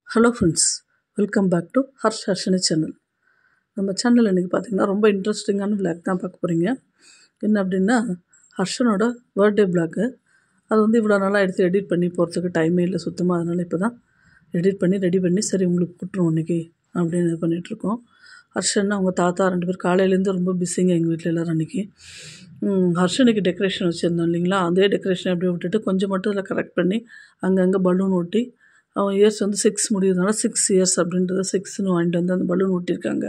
Hello friends, welcome back to Harshini channel. நம்ம channel இன்றைக்கி பார்த்திங்கன்னா ரொம்ப இன்ட்ரெஸ்டிங்கான விளாக் தான் பார்க்க போகிறீங்க. என்ன அப்படின்னா, ஹர்ஷனோட பர்த்டே விளாக்கு. அது வந்து இவ்வளோ நாளாக எடுத்து எடிட் பண்ணி போகிறதுக்கு டைமே இல்லை சுத்தமாக. அதனால் இப்போ தான் எடிட் பண்ணி ரெடி பண்ணி சரி உங்களுக்கு கூட்டுருவோம் இன்றைக்கி அப்படின்னு இது பண்ணிகிட்ருக்கோம். ஹர்ஷன் அவங்க தாத்தா 2 பேர் காலையிலேருந்து ரொம்ப பிஸிங்க எங்கள் வீட்டில் எல்லோரும் அன்றைக்கி. ஹர்ஷனுக்கு டெக்கரேஷன் வச்சுருந்தோம் இல்லைங்களா, அதே டெக்கரேஷன் அப்படியே விட்டுட்டு கொஞ்சம் மட்டும் இதில் கரெக்ட் பண்ணி அங்கங்கே பலூன் ஒட்டி, அவன் இயர்ஸ் வந்து 6 முடியுதுனால 6 இயர்ஸ் அப்படின்றத 6ன்னு வாங்கிட்டு வந்து அந்த பலூன் ஒட்டியிருக்காங்க.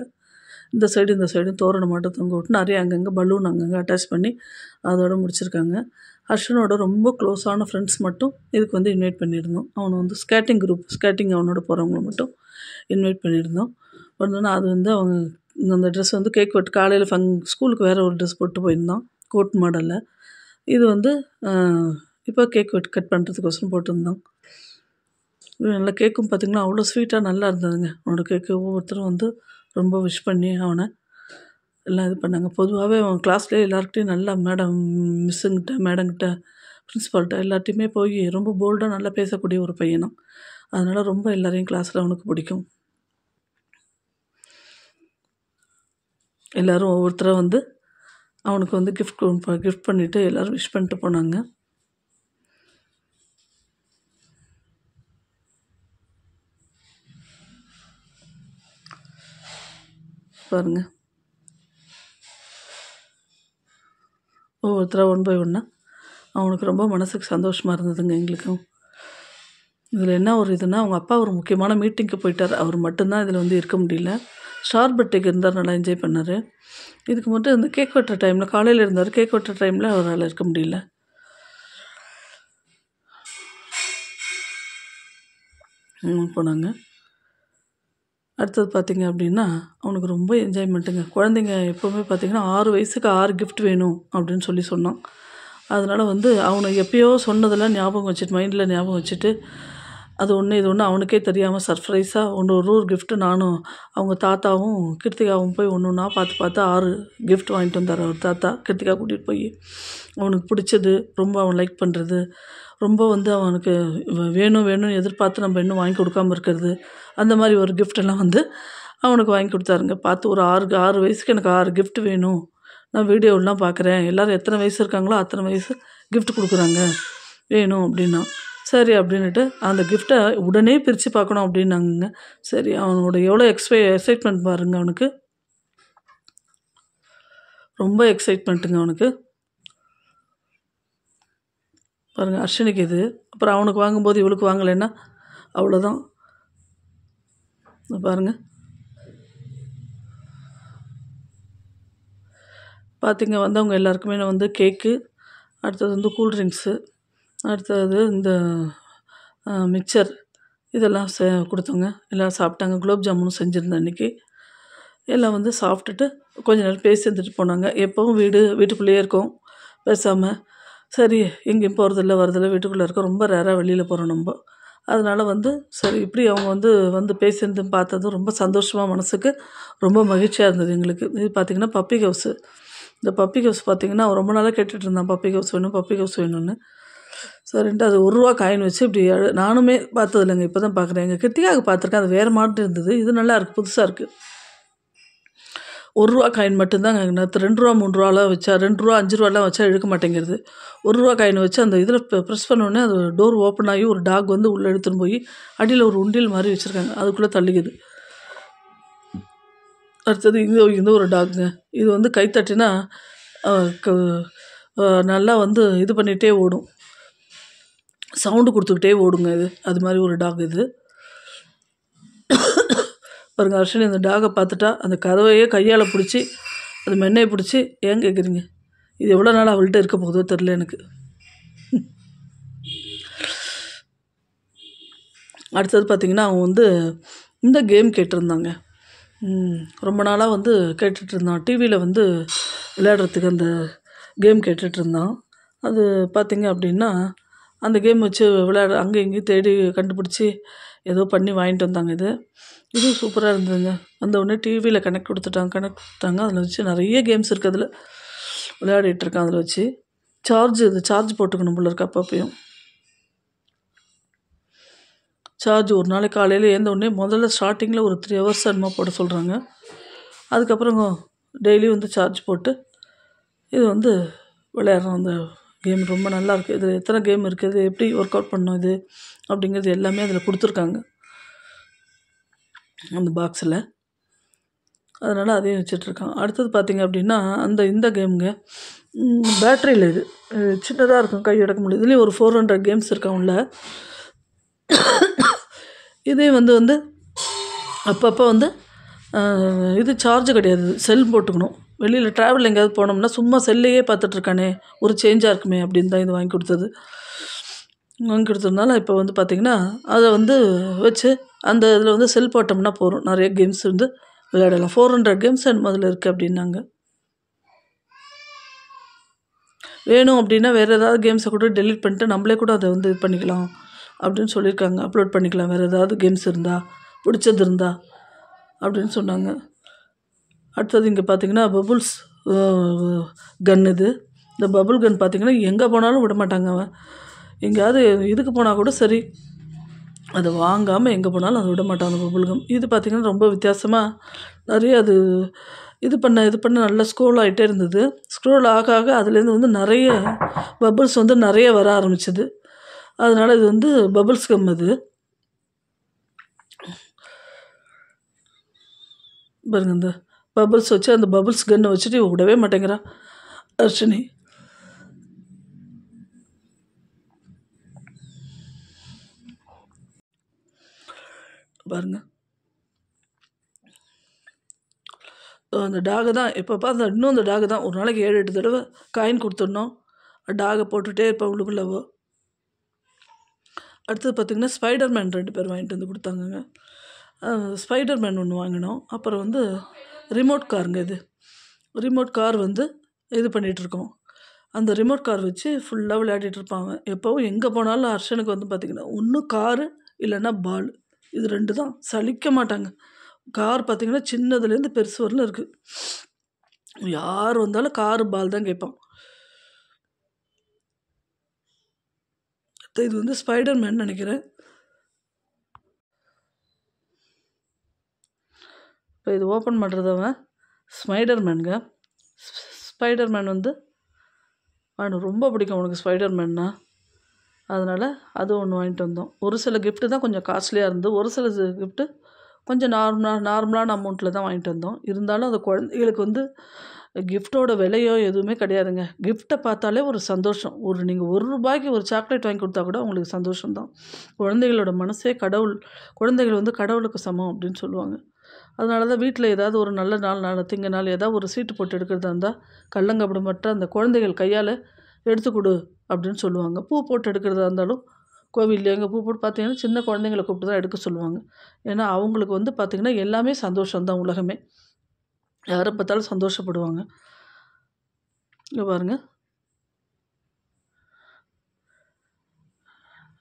இந்த சைடும் தோரணை மட்டும் தொங்க விட்டு நிறைய அங்கங்கே பலூன் அங்கங்கே அட்டாச் பண்ணி அதோடு முடிச்சிருக்காங்க. ஹர்ஷனோட ரொம்ப க்ளோஸான ஃப்ரெண்ட்ஸ் மட்டும் இதுக்கு வந்து இன்வைட் பண்ணியிருந்தோம். அவனை வந்து ஸ்கேட்டிங் அவனோட போகிறவங்கள மட்டும் இன்வைட் பண்ணியிருந்தோம். ஒன்றுனா அது வந்து அவங்க அந்த ட்ரெஸ் வந்து கேக் வெட்டு காலையில் ஸ்கூலுக்கு வேறு ஒரு ட்ரெஸ் போட்டு போயிருந்தான் கோட் மாடலில். இது வந்து இப்போ கேக் கட் பண்ணுறதுக்கோசரம் போட்டிருந்தான். நல்லா கேக்கும் பார்த்திங்கன்னா அவ்வளோ ஸ்வீட்டாக நல்லா இருந்ததுங்க. அவனோட கேக்கு ஒவ்வொருத்தரும் வந்து ரொம்ப விஷ் பண்ணி அவனை எல்லாம் இது பண்ணாங்க. பொதுவாகவே அவன் கிளாஸ்லேயே எல்லாருக்கிட்டையும் நல்லா மிஸ்ஸுங்கிட்ட மேடங்கிட்ட பிரின்ஸிபால்கிட்ட எல்லார்ட்டையுமே போய் ரொம்ப போல்டாக நல்லா பேசக்கூடிய ஒரு பையனும். அதனால் ரொம்ப எல்லாரையும் கிளாஸில் அவனுக்கு பிடிக்கும். எல்லோரும் ஒவ்வொருத்தராக வந்து அவனுக்கு வந்து கிஃப்ட் பண்ணிவிட்டு எல்லோரும் விஷ் பண்ணிட்டு போனாங்க. பாருங்கள், ஒவ்வொருத்தராக 1 பை 1 அவனுக்கு ரொம்ப மனசுக்கு சந்தோஷமாக இருந்ததுங்க. எங்களுக்கும் இதில் என்ன ஒரு இதுனா, அவங்க அப்பா ஒரு முக்கியமான மீட்டிங்க்கு போயிட்டார். அவர் மட்டும்தான் இதில் வந்து இருக்க முடியல. ஸ்டார் பர்த்டேக்கு இருந்தார், நல்லா என்ஜாய் பண்ணார். இதுக்கு மட்டும் இந்த கேக் வெட்டுற டைமில் காலையில் இருந்தார். கேக் வெட்டுற டைமில் அவரால் இருக்க முடியல. போனாங்க. அடுத்தது பார்த்திங்க அப்படின்னா, அவனுக்கு ரொம்ப என்ஜாய்மெண்ட்டுங்க. குழந்தைங்க எப்போவுமே பார்த்திங்கன்னா 6 வயசுக்கு 6 கிஃப்ட் வேணும் அப்படின்னு சொன்னான். அதனால் வந்து அவனை எப்போயோ சொன்னதெல்லாம் ஞாபகம் வச்சுட்டு மைண்டில் ஞாபகம் வச்சுட்டு அது ஒன்று இது ஒன்று அவனுக்கே தெரியாமல் சர்ப்ரைஸாக ஒரு கிஃப்ட்டு நானும் அவங்க தாத்தாவும் கிருத்திகாவும் போய் ஒன்று பார்த்து 6 கிஃப்ட் வாங்கிட்டு வந்தார். அவர் தாத்தா கிருத்திகா கூட்டிகிட்டு போய் அவனுக்கு பிடிச்சது ரொம்ப அவன் லைக் பண்ணுறது, ரொம்ப வந்து அவனுக்கு வேணும்னு எதிர்பார்த்து நம்ம இன்னும் வாங்கி கொடுக்காமல் இருக்கிறது, அந்த மாதிரி ஒரு கிஃப்டெல்லாம் வந்து அவனுக்கு வாங்கி கொடுத்தாருங்க. பார்த்து ஒரு 6 வயசுக்கு எனக்கு 6 கிஃப்ட் வேணும், நான் வீடியோவெலாம் பார்க்குறேன், எல்லோரும் எத்தனை வயசு இருக்காங்களோ அத்தனை வயசு கிஃப்ட் கொடுக்குறாங்க, வேணும் அப்படின்னா சரி அப்படின்ட்டு அந்த கிஃப்ட்டை உடனே பிரித்து பார்க்கணும் அப்படின்னாங்க. சரி, அவனோட எவ்வளோ எக்ஸைட்மெண்ட் பாருங்க. அவனுக்கு ரொம்ப எக்ஸைட்மெண்ட்டுங்க அவனுக்கு. பாருங்கள், அர்ஷனுக்கு இது அப்புறம் அவனுக்கு வாங்கும்போது இவளுக்கு வாங்கலைன்னா அவ்வளோதான். பாருங்கள், பார்த்திங்க வந்தவங்க எல்லாருக்குமே நான் வந்து கேக்கு, அடுத்தது வந்து கூல்ட்ரிங்க்ஸு, அடுத்தது இந்த மிக்சர் இதெல்லாம் கொடுத்தோங்க. எல்லாம் சாப்பிட்டாங்க. குலோப் ஜாமுனும் செஞ்சுருந்தேன் அன்றைக்கி. எல்லாம் வந்து சாப்பிட்டுட்டு கொஞ்சம் நேரம் பேசி இருந்துட்டு போனாங்க. எப்போவும் வீட்டுக்குள்ளேயே இருக்கோம் பேசாமல். சரி, எங்கேயும் போகிறதில்ல வரதில்லை, வீட்டுக்குள்ளே இருக்கோம். ரொம்ப ரேராக வெளியில் போகிறோம் நம்ம. அதனால் வந்து சரி இப்படி அவங்க வந்து பேசியிருந்து பார்த்ததும் ரொம்ப சந்தோஷமாக மனசுக்கு ரொம்ப மகிழ்ச்சியாக இருந்தது எங்களுக்கு. இது பார்த்திங்கன்னா பப்பி ஹவுஸு. இந்த பப்பி ஹவுஸ் பார்த்திங்கன்னா அவன் ரொம்ப நாளாக கேட்டுட்டு இருந்தான், பப்பி ஹவுஸ் வேணும்னு. சரின்ட்டு அது 1 ரூபா காயின் வச்சு இப்படி நானுமே பார்த்தது இல்லைங்க, இப்போ தான் பார்க்குறேன். எங்கள் கிருத்திகாவுக்கு பார்த்துருக்கேன், அது வேறு மாதிரி இருந்தது. இது நல்லா இருக்குது, புதுசாக இருக்குது. 1 ரூபா காயின் மட்டும்தாங்க. நேற்று 2 ரூபா 3 ரூபாலாம் வச்சா, 2 ரூபா 5 ரூபாலாம் வச்சா இழுக்க மாட்டேங்கிறது. 1 ரூபா காயின் வச்சு அந்த இதில் ப்ரெஸ் பண்ணோடனே அது டோர் ஓப்பன் ஆகி ஒரு டாக் வந்து உள்ளே எடுத்துன்னு போய் அடியில் ஒரு உண்டியல் மாதிரி வச்சுருக்காங்க, அதுக்குள்ளே தள்ளிக்குது. அடுத்தது இது ஒரு டாக்குங்க. இது வந்து கை தட்டினா நல்லா வந்து இது பண்ணிகிட்டே ஓடும், சவுண்டு கொடுத்துக்கிட்டே ஓடுங்க. அது மாதிரி ஒரு டாக் இது. பாருங்கள், அர்ஷனி அந்த டாகை பார்த்துட்டா அந்த கதவையே கையால் பிடிச்சி அது மென்னையை பிடிச்சி, ஏன் கேட்குறீங்க, இது எவ்வளோ நாள் அவள்கிட்ட இருக்க போகுதோ தெரில எனக்கு. அடுத்தது பார்த்திங்கன்னா அவன் வந்து இந்த கேம் கேட்டிருந்தாங்க. ரொம்ப நாளாக வந்து கேட்டுட்ருந்தான். டிவியில் வந்து விளையாடுறதுக்கு அந்த கேம் கேட்டுட்ருந்தான். அது பார்த்திங்க அப்படின்னா அந்த கேம் வச்சு அங்கே இங்கேயும் தேடி கண்டுபிடிச்சி ஏதோ பண்ணி வாங்கிட்டு வந்தாங்க. இதுவும் சூப்பராக இருந்ததுங்க. வந்தவுடனே டிவியில் கனெக்ட் கொடுத்தாங்க. அதில் வச்சு நிறைய கேம்ஸ் இருக்குது, அதில் விளையாடிட்டுருக்கான். அதில் வச்சு சார்ஜ் போட்டுக்கணும் போல இருக்கு அப்பப்பையும். சார்ஜ் ஒரு நாளைக்கு காலையில் ஏந்த உடனே முதல்ல ஸ்டார்டிங்கில் ஒரு 3 ஹவர்ஸ் என்னமோ போட சொல்கிறாங்க. அதுக்கப்புறம் டெய்லி வந்து சார்ஜ் போட்டு இது வந்து விளையாடுறோம். அந்த கேம் ரொம்ப நல்லாயிருக்கு. இதில் எத்தனை கேம் இருக்குது, எப்படி ஒர்க் அவுட் பண்ணணும் இது அப்படிங்கிறது எல்லாமே அதில் கொடுத்துருக்காங்க அந்த பாக்ஸில். அதனால் அதையும் வச்சிட்ருக்கான். அடுத்தது பார்த்திங்க அப்படின்னா இந்த கேமுங்க பேட்ரியில் இது சின்னதாக இருக்கும், கை எடுக்க முடியும். இதுலேயும் ஒரு 400 கேம்ஸ் இருக்கான் உள்ள. இதே வந்து அப்பப்போ வந்து இது சார்ஜ் கிடையாது, செல் போட்டுக்கணும். வெளியில் ட்ராவல் எங்கேயாவது போனோம்னா சும்மா செல்லையே பார்த்துட்ருக்கானே, ஒரு சேஞ்சாக இருக்குமே அப்படின்னு தான் இது வாங்கி கொடுத்ததுனால இப்போ வந்து பார்த்திங்கன்னா அதை வந்து வச்சு அந்த இதில் வந்து செல் போட்டோம்னா போகிறோம், நிறைய கேம்ஸ் வந்து விளையாடலாம். 400 கேம்ஸ் அதில் இருக்குது அப்படின்னாங்க. வேணும் அப்படின்னா வேறு ஏதாவது கேம்ஸை கூட டெலீட் பண்ணிட்டு நம்மளே கூட அதை வந்து இது பண்ணிக்கலாம் அப்படின்னு சொல்லியிருக்காங்க. அப்லோட் பண்ணிக்கலாம் வேறு ஏதாவது கேம்ஸ் இருந்தால், பிடிச்சது இருந்தால் அப்படின்னு சொன்னாங்க. அடுத்தது இங்கே பார்த்திங்கன்னா பபுள்ஸ் கன். இந்த பபுள் கன் பார்த்திங்கன்னா எங்கே போனாலும் விட மாட்டாங்க. அவன் எங்கேயாவது இதுக்கு போனால் கூட சரி, அதை வாங்காமல் எங்கே போனாலும் அதை விட மாட்டான் அந்த பபுள் கம். இது பார்த்திங்கன்னா ரொம்ப வித்தியாசமாக நிறைய அது இது பண்ண நல்லா ஸ்க்ரோல் ஆகிட்டே இருந்தது. ஸ்க்ரோல் ஆக ஆக அதுலேருந்து வந்து நிறைய பபுள்ஸ் வந்து நிறைய வர ஆரம்பிச்சிது. அதனால் இது வந்து பபுள்ஸ் கம். அது பாருங்க, இந்த பபுள்ஸ் வச்சு அந்த பபுள்ஸ் கன்னை வச்சுட்டு விடவே மாட்டேங்கிறா அர்ஷினி. பாருங்க, அந்த டாகை தான் எப்போ பார்த்து இன்னும் அந்த டாகை தான் ஒரு நாளைக்கு 7-8 தடவை காயின் கொடுத்துடணும். டாகை போட்டுகிட்டே இருப்பேன் உள்ளுக்குள்ளவோ. அடுத்தது பார்த்திங்கன்னா ஸ்பைடர்மேன் 2 பேர் வாங்கிட்டு வந்து கொடுத்தாங்கங்க. ஸ்பைடர்மேன் ஒன்று வாங்கினோம். அப்புறம் வந்து ரிமோட் காருங்க. இது ரிமோட் கார் வந்து இது பண்ணிகிட்ருக்கோம். அந்த ரிமோட் கார் வச்சு ஃபுல்லாக விளையாடிட்டு இருப்பாங்க. எப்போவும் எங்கே போனாலும் அர்ஷனுக்கு வந்து பார்த்திங்கன்னா ஒன்று காரு இல்லைன்னா பால், இது 2 தான், சலிக்க மாட்டாங்க. கார் பார்த்திங்கன்னா சின்னதுலேருந்து பெருசு வரலும் இருக்குது. யார் வந்தாலும் காரு பால் தான் கேட்பான். இது வந்து ஸ்பைடர்மேன் நினைக்கிறேன். இப்போ இது ஓப்பன் பண்ணுறதவன் ஸ்பைடர்மேனுங்க. ஸ்பைடர்மேன் வந்து அவனுக்கு ரொம்ப பிடிக்கும், உனக்கு ஸ்பைடர்மேன்னா. அதனால் அது ஒன்று வாங்கிட்டு வந்தோம். ஒரு சில கிஃப்ட்டு தான் கொஞ்சம் காஸ்ட்லியாக இருந்தது, ஒரு சில கிஃப்ட்டு கொஞ்சம் நார்மலான அமௌண்ட்டில் தான் வாங்கிட்டு வந்தோம். இருந்தாலும் அந்த குழந்தைகளுக்கு வந்து கிஃப்டோட விலையோ எதுவுமே கிடையாதுங்க. கிஃப்ட்டை பார்த்தாலே ஒரு சந்தோஷம். நீங்கள் ₹1 ஒரு சாக்லேட் வாங்கி கொடுத்தா கூட உங்களுக்கு சந்தோஷம்தான். குழந்தைகளோட மனசே கடவுள். குழந்தைகள் வந்து கடவுளுக்கு சமம் அப்படின்னு சொல்லுவாங்க. அதனால தான் வீட்டில் ஏதாவது ஒரு நல்ல நாள் திங்க நாள் ஏதாவது ஒரு சீட்டு போட்டு எடுக்கிறதா இருந்தால் கள்ளங்கபடமற்ற அந்த குழந்தைகள் கையால் எடுத்து கொடு அப்படின்னு சொல்லுவாங்க. பூ போட்டு எடுக்கிறதா இருந்தாலும் கோவிலில் எங்கள் பூ போட்டு பார்த்திங்கன்னா சின்ன குழந்தைங்களை கூப்பிட்டு தான் எடுக்க சொல்லுவாங்க. ஏன்னா அவங்களுக்கு வந்து பார்த்திங்கன்னா எல்லாமே சந்தோஷம்தான். உலகமே யாரை பார்த்தாலும் சந்தோஷப்படுவாங்க. இங்கே பாருங்கள்.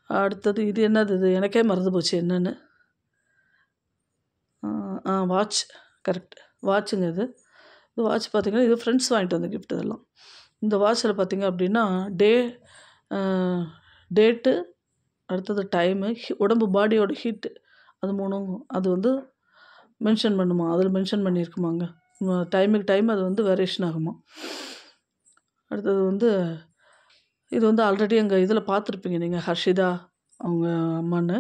அடுத்தது இது என்னது, இது எனக்கே மறந்து போச்சு என்னென்னு. வாட்ச், கரெக்ட், வாட்சுங்க. இது வாட்ச் பார்த்திங்கன்னா இது ஃப்ரெண்ட்ஸ் வாங்கிட்டு வந்த கிஃப்ட். இதெல்லாம் இந்த வாட்சில் பார்த்திங்க அப்படின்னா டேட்டு, அடுத்தது டைமு, உடம்பு பாடியோட ஹீட்டு, அது 3 அது வந்து மென்ஷன் பண்ணுமா, அதில் மென்ஷன் பண்ணியிருக்குமாங்க. டைமுக்கு டைம் அது வந்து வேரியேஷன் ஆகுமா. அடுத்தது வந்து இது வந்து ஆல்ரெடி எங்கள் இதில் பார்த்துருப்பீங்க நீங்கள், ஹர்ஷிதா அவங்க அம்மான்னு.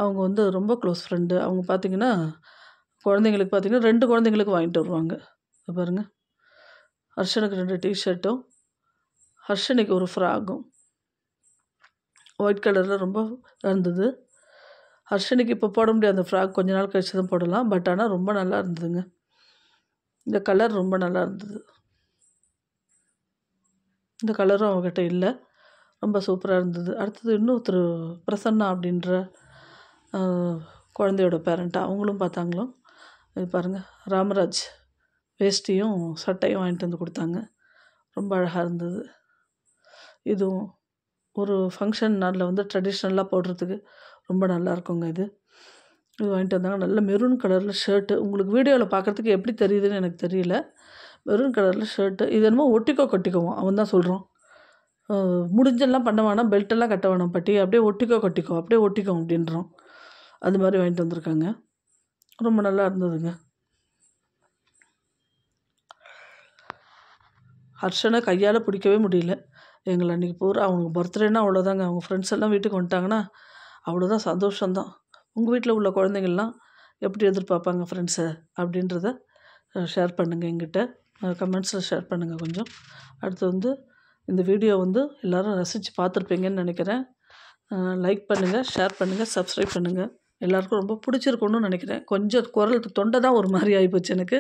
அவங்க வந்து ரொம்ப க்ளோஸ் ஃப்ரெண்டு. அவங்க பார்த்திங்கன்னா குழந்தைங்களுக்கு பார்த்திங்கன்னா 2 குழந்தைங்களுக்கு வாங்கிட்டு வருவாங்க. பாருங்கள், ஹர்ஷனுக்கு 2 டிஷர்ட்டும் ஹர்ஷனுக்கு ஒரு ஃப்ராகும் ஒயிட் கலரில் ரொம்ப இருந்தது. ஹர்ஷனுக்கு இப்போ போட முடியாது அந்த ஃப்ராக், கொஞ்ச நாள் கழிச்சு தான் போடலாம். பட் ஆனால் ரொம்ப நல்லா இருந்ததுங்க. இந்த கலர் ரொம்ப நல்லா இருந்தது. இந்த கலரும் அவங்ககிட்ட இல்லை, ரொம்ப சூப்பராக இருந்தது. அடுத்தது இன்னொருத்தர் பிரசன்னா அப்படின்ற குழந்தையோட பேரண்ட்டு, அவங்களும் பார்த்தாங்களும். இது பாருங்கள், ராமராஜ் வேஷ்டியும் சட்டையும் வாங்கிட்டு வந்து கொடுத்தாங்க. ரொம்ப அழகாக இருந்தது. இதுவும் ஒரு ஃபங்க்ஷன் நாளில் வந்து ட்ரெடிஷ்னலாக போடுறதுக்கு ரொம்ப நல்லா இருக்குங்க. இது வாங்கிட்டு வந்தாங்க. நல்ல மெரூன் கலரில் ஷர்ட்டு. உங்களுக்கு வீடியோவில் பார்க்குறதுக்கு எப்படி தெரியுதுன்னு எனக்கு தெரியல. மெரூன் கலரில் ஷர்ட்டு. இது என்னமோ கட்டிக்குவோம் அவன் தான் சொல்கிறான். முடிஞ்செல்லாம் பண்ண வேணாம், பெல்ட்டெல்லாம் கட்ட வேணாம் பாட்டி, அப்படியே ஒட்டிக்கோ அப்படின்றான். அது மாதிரி வாங்கிட்டு வந்திருக்காங்க. ரொம்ப நல்லா இருந்ததுங்க. ஹர்ஷனை கையால் பிடிக்கவே முடியல. எங்களை அன்றைக்கி பூரா அவங்க பர்த்டேனா அவ்வளோதாங்க. அவங்க ஃப்ரெண்ட்ஸ் எல்லாம் வீட்டுக்கு வந்துட்டாங்கன்னா அவ்வளோதான், சந்தோஷம்தான். உங்கள் வீட்டில் உள்ள குழந்தைங்கள்லாம் எப்படி எதிர்பார்ப்பாங்க ஃப்ரெண்ட்ஸை அப்படின்றத ஷேர் பண்ணுங்கள் எங்கிட்ட. கமெண்ட்ஸில் ஷேர் பண்ணுங்கள் கொஞ்சம். அடுத்து வந்து இந்த வீடியோ வந்து எல்லோரும் ரசித்து பார்த்துருப்பீங்கன்னு நினைக்கிறேன். லைக் பண்ணுங்கள், ஷேர் பண்ணுங்கள், சப்ஸ்கிரைப் பண்ணுங்கள். எல்லாருக்கும் ரொம்ப பிடிச்சிருக்குன்னு நினைக்கிறேன். கொஞ்சம் தொண்டை தான் ஒரு மாதிரி ஆகிப்போச்சு எனக்கு.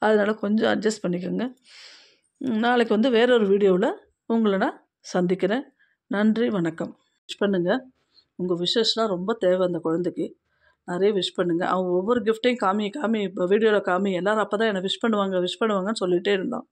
அதனால் கொஞ்சம் அட்ஜஸ்ட் பண்ணிக்கோங்க. நாளைக்கு வந்து வேறொரு வீடியோவில் உங்களை நான் சந்திக்கிறேன். நன்றி, வணக்கம். விஷ் பண்ணுங்கள். உங்கள் விஷஸ்லாம் ரொம்ப தேவை அந்த குழந்தைக்கு. நிறைய விஷ் பண்ணுங்கள். அவங்க ஒவ்வொரு கிஃப்ட்டையும் காமி இப்போ வீடியோவில் காமி எல்லோரும் அப்போ தான் என்னை விஷ் பண்ணுவாங்கன்னு சொல்லிகிட்டே இருந்தான்.